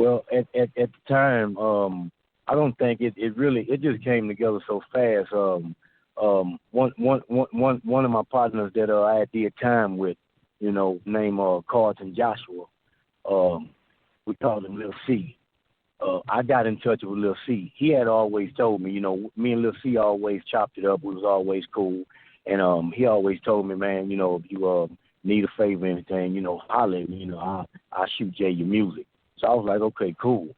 Well, at the time, I don't think it really it just came together so fast. One of my partners that I did time with, named Carlton Joshua. We called him Lil C. I got in touch with Lil C. He had always told me, me and Lil C always chopped it up. We was always cool, and he always told me, man, if you need a favor, or anything, holler at me. I'll shoot Jay your music. So I was like, okay, cool.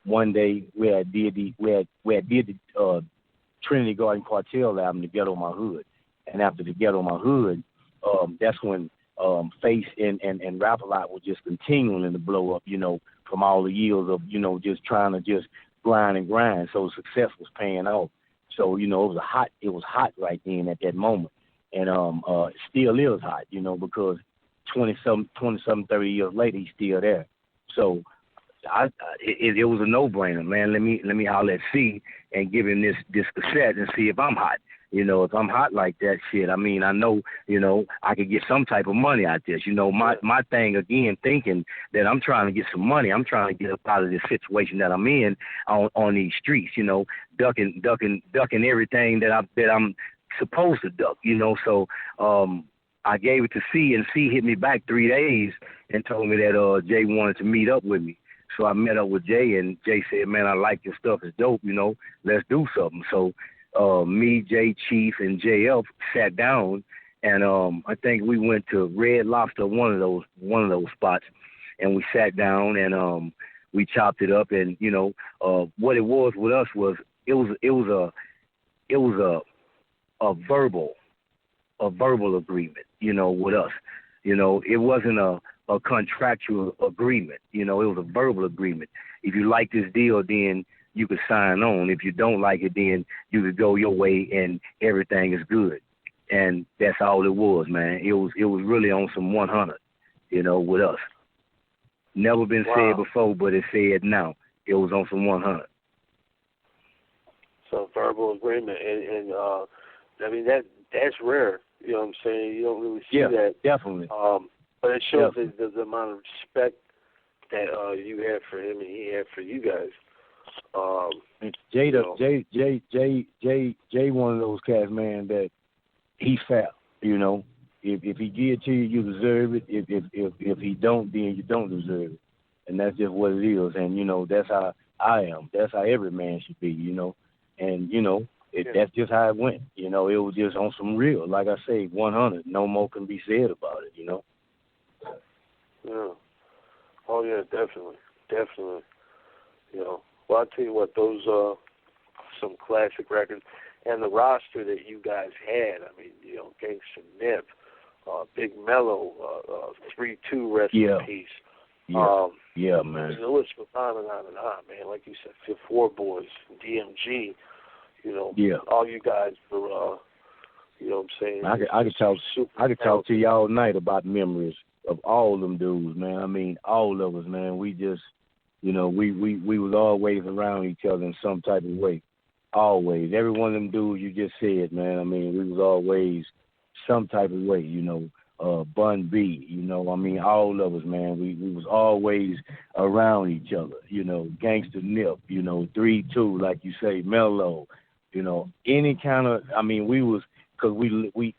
One day we had did the Trinity Garden Cartel album, The Ghetto My Hood, and after The Ghetto My Hood, that's when Face and Rap A Lot was just continuing to blow up, from all the years of, just trying to just grind and grind. So success was paying off. So, it was hot right then at that moment. And it still is hot, because 20-something, 30 years later, he's still there. So it was a no-brainer, man. Let me holler at C and give him this cassette and see if I'm hot. If I'm hot like that, shit, I mean, I know, I could get some type of money out this. My thing, again, thinking that I'm trying to get some money. I'm trying to get up out of this situation that I'm in on these streets, ducking everything that I'm supposed to duck, So I gave it to C, and C hit me back 3 days and told me that Jay wanted to meet up with me. So I met up with Jay, and Jay said, man, I like your stuff. It's dope, let's do something. So me, Jay, Chief, and JF sat down, and I think we went to Red Lobster, one of those spots, and we sat down and we chopped it up. And what it was with us was it was a verbal agreement, with us. It wasn't a contractual agreement. It was a verbal agreement. If you like this deal, then you could sign on. If you don't like it, then you could go your way and everything is good. And that's all it was, man. It was really on some 100, with us. Never been said before, but it's said now. It was on some 100. So verbal agreement, and I mean that's rare. You know what I'm saying? You don't really see that. Definitely. But it shows the amount of respect that you had for him and he had for you guys. Jay, one of those cats, man, that he fair. If he give it to you, you deserve it. If he don't, then you don't deserve it, and that's just what it is. And that's how I am. That's how every man should be. And that's just how it went. It was just on some real, like I say, 100. No more can be said about it. Yeah. Oh yeah, definitely. Well, I'll tell you what, those some classic records, and the roster that you guys had. I mean, Gangsta Nip, Big Mello, 3-2, rest in peace. Yeah, man. The list goes on and on and on, man. Like you said, Fifth Ward Boys, DMG. All you guys were. You know what I'm saying? I could talk to you all night about memories of all them dudes, man. I mean, all of us, man. We just, we was always around each other in some type of way. Always. Every one of them dudes you just said, man. I mean, we was always some type of way, Bun B, I mean, all of us, man. We was always around each other, Gangsta Nip, 3-2, like you say, Mellow, any kind of, I mean, we was, because we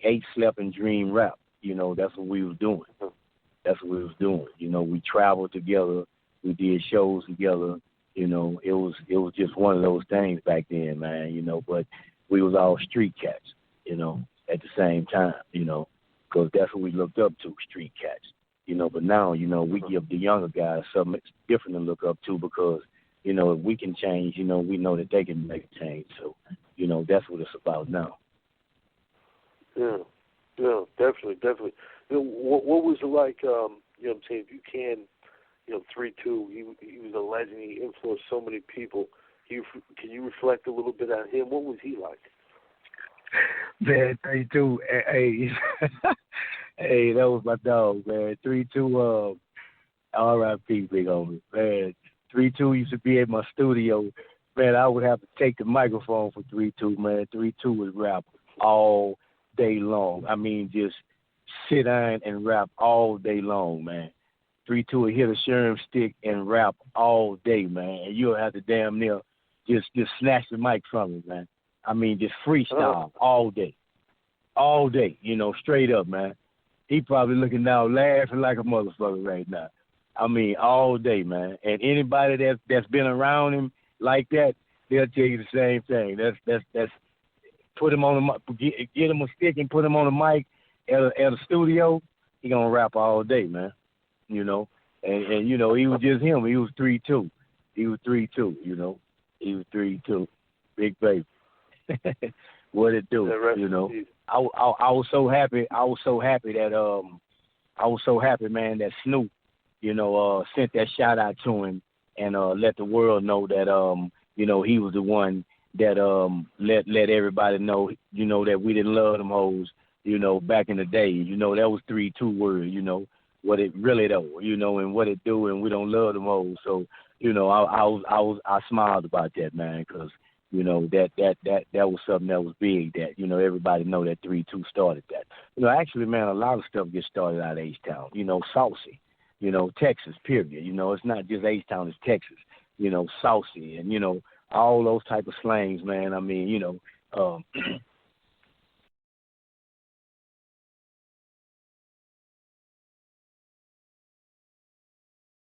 ate, slept, and dreamed rap. That's what we was doing. We traveled together. We did shows together. It was just one of those things back then, man. But we was all street cats. At the same time. Because that's what we looked up to, street cats. But now, we give the younger guys something different to look up to because, if we can change, we know that they can make a change. So, that's what it's about now. Yeah, definitely. What was it like, I'm saying, if you can, 3-2, he was a legend, he influenced so many people. Can you reflect a little bit on him? What was he like? Man, 3-2, hey, hey, that was my dog, man. 3-2, R.I.P. big homie, man. 3-2 used to be at my studio, man. I would have to take the microphone for 3-2, man. 3-2 was rap all day long. I mean, just sit down and rap all day long, man. 3-2 will hit a sherm stick and rap all day, man. And you'll have to damn near just snatch the mic from him, man. I mean, just freestyle all day. All day, straight up, man. He probably looking down laughing like a motherfucker right now. I mean, all day, man. And anybody that's been around him like that, they'll tell you the same thing. That's put him on the get him a stick and put him on the mic at a studio. He gonna rap all day, man. And he was just him. He was 3-2. He was 3-2. He was 3-2. Big baby. What it do? I was so happy. I was so happy, man, that Snoop, sent that shout out to him and let the world know that he was the one that let everybody know, that we didn't love them hoes, back in the day. That was 3-2 word, what it really though, and what it do, and we don't love them hoes. So, I smiled about that, man, because that was something that was big, that, everybody know that 3-2 started that. Actually, man, a lot of stuff gets started out of H-Town, Saucy, Texas, period. It's not just H-Town, it's Texas, Saucy, and, all those type of slangs, man. I mean,